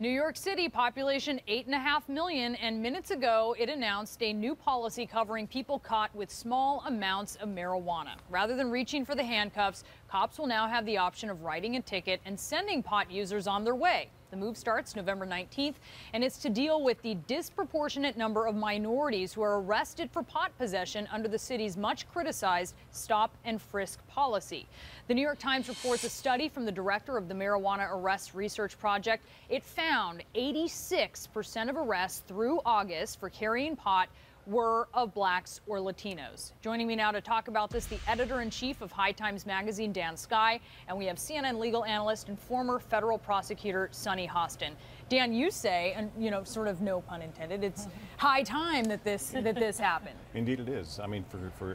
New York City, population 8.5 million, and minutes ago it announced a new policy covering people caught with small amounts of marijuana. Rather than reaching for the handcuffs, cops will now have the option of writing a ticket and sending pot users on their way. The move starts November 19th, and it's to deal with the disproportionate number of minorities who are arrested for pot possession under the city's much criticized stop and frisk policy. The New York Times reports a study from the director of the Marijuana Arrest Research Project. It found 86% of arrests through August for carrying pot were of blacks or Latinos. Joining me now to talk about this, the editor-in-chief of High Times Magazine, Dan Skye, and we have CNN legal analyst and former federal prosecutor Sunny Hostin. Dan, you say, and sort of no pun intended, it's high time that this happened. Indeed it is. I mean,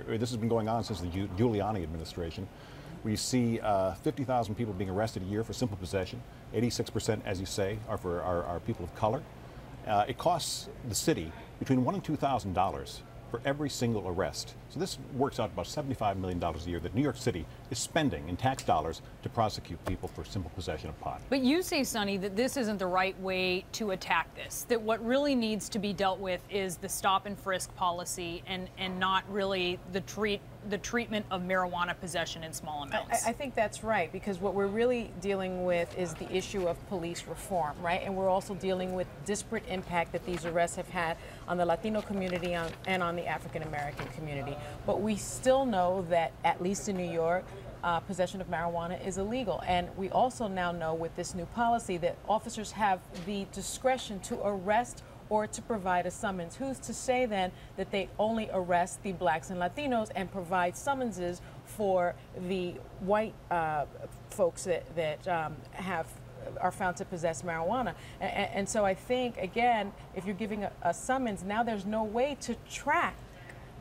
this has been going on since the Giuliani administration. We see 50,000 people being arrested a year for simple possession. 86%, as you say, are people of color. It costs the city between $1,000 and $2,000 for every single arrest. So this works out about $75 million a year that New York City is spending in tax dollars to prosecute people for simple possession of pot. But you say, Sunny, that this isn't the right way to attack this, that what really needs to be dealt with is the stop and frisk policy and not really the treatment of marijuana possession in small amounts. I think that's right, because what we're really dealing with is the issue of police reform, right? And we're also dealing with disparate impact that these arrests have had on the Latino community and on the African American community. But we still know that, at least in New York, possession of marijuana is illegal. And we also now know with this new policy that officers have the discretion to arrest or to provide a summons. Who's to say then that they only arrest the blacks and Latinos and provide summonses for the white folks that are found to possess marijuana? And so I think, again, if you're giving a summons, now there's no way to track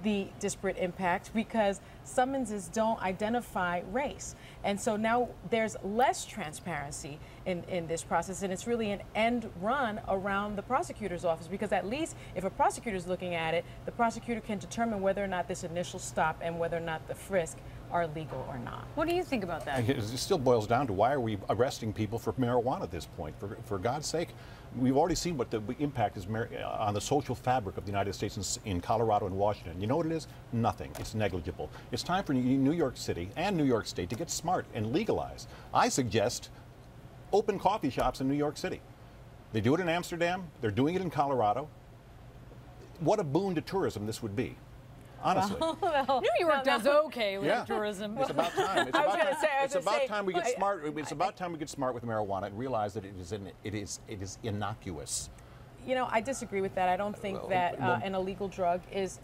the disparate impact because summonses don't identify race. And so now there's less transparency in this process, and it's really an end run around the prosecutor's office, because at least if a prosecutor's looking at it, the prosecutor can determine whether or not this initial stop and whether or not the frisk are legal or not. What do you think about that? It still boils down to, why are we arresting people for marijuana at this point? For God's sake, we've already seen what the impact is on the social fabric of the United States in Colorado and Washington. You know what it is? Nothing. It's negligible. It's time for New York City and New York State to get smart and legalize. I suggest open coffee shops in New York City. They do it in Amsterdam. They're doing it in Colorado. What a boon to tourism this would be. Honestly. New York does okay with tourism. It's about time. It's about time we get smart. It's about time we get smart with marijuana and realize that it is innocuous. You know, I disagree with that. I don't think that an illegal drug is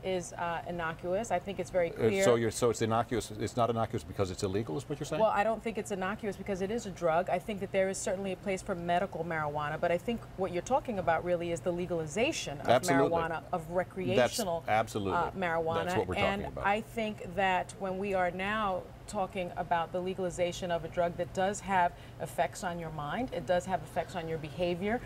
innocuous. I think it's very clear. So it's innocuous. It's not innocuous because it's illegal, is what you're saying? Well, I don't think it's innocuous because it is a drug. I think that there is certainly a place for medical marijuana, but I think what you're talking about really is the legalization of marijuana, of recreational marijuana. That's what we're talking about. And I think that when we are now talking about the legalization of a drug that does have effects on your mind, it does have effects on your behavior.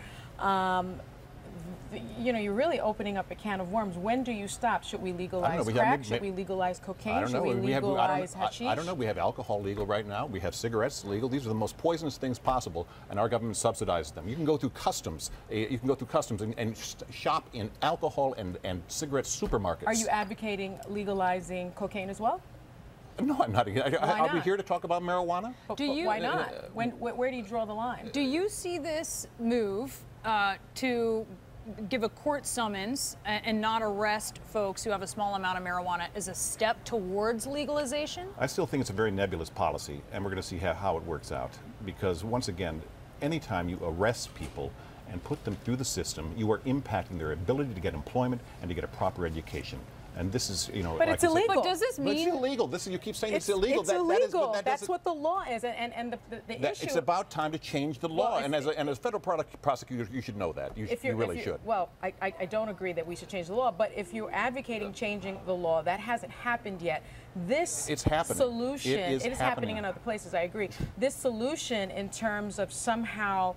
You're really opening up a can of worms. When do you stop? Should we legalize crack? Should we legalize cocaine? Should we legalize hashish? I don't know. We have alcohol legal right now. We have cigarettes legal. These are the most poisonous things possible, and our government subsidizes them. You can go through customs. You can go through customs and shop in alcohol and cigarette supermarkets. Are you advocating legalizing cocaine as well? No, I'm not. Are we here to talk about marijuana? Why not? Where do you draw the line? Do you see this move to give a court summons and not arrest folks who have a small amount of marijuana as a step towards legalization? I still think it's a very nebulous policy, and we're going to see how it works out. Because once again, anytime you arrest people and put them through the system, you are impacting their ability to get employment and to get a proper education. And this is, But it's illegal. But does this mean? But it's illegal. You keep saying it's illegal. It's illegal. That's what the law is, and the issue. It's about time to change the law. And as a federal prosecutor, you should know that. You really should. Well, I don't agree that we should change the law. But if you're advocating changing the law, that hasn't happened yet. This solution, it is happening in other places. I agree. This solution, in terms of somehow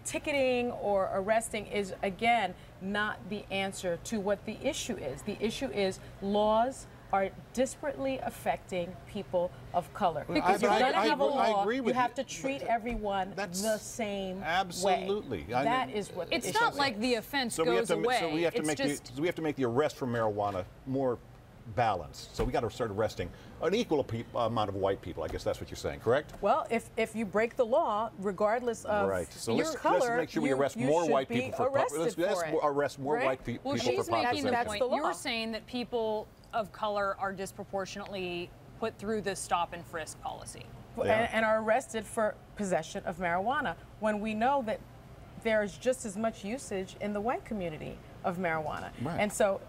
ticketing or arresting, is again not the answer to what the issue is. The issue is laws are disparately affecting people of color. Because You're I- going to I have a agree- I law, agree you with have you, to treat but everyone that's the same absolutely. way. I mean, That is what the It's issue not is. like the offense So we have goes to, away. so we have to It's make just, so we have to make the arrest for marijuana more balanced. So we got to start arresting an equal amount of white people. I guess that's what you're saying, correct? Well, if you break the law, regardless of Right. So your let's color, make sure we you- arrest you more should white be people for arrested let's for it. arrest more Right? white people well, for she's making the That's point. the law. You're saying that people of color are disproportionately put through this stop and frisk policy. and are arrested for possession of marijuana when we know that there's just as much usage in the white community of marijuana. Right. And so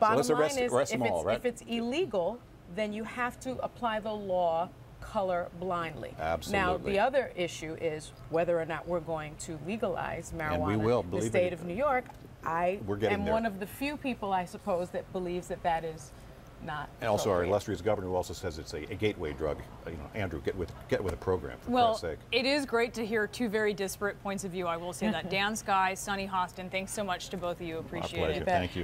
bottom let's line arrest is them all, right? if it's illegal, then you have to apply the law color blindly. Now, Absolutely. the other issue is whether or not we're going to legalize marijuana we will, in the believe state it. of New York. I We're getting am there. one of the few people, I suppose, that believes that that is not And also our appropriate. illustrious governor who also says it's a gateway drug. Andrew, get with a program for Well, Christ's sake. it is great to hear two very disparate points of view. I will say that. Dan Sky, Sonny Hostin, thanks so much to both of you. Appreciate Our pleasure. it. Thank you.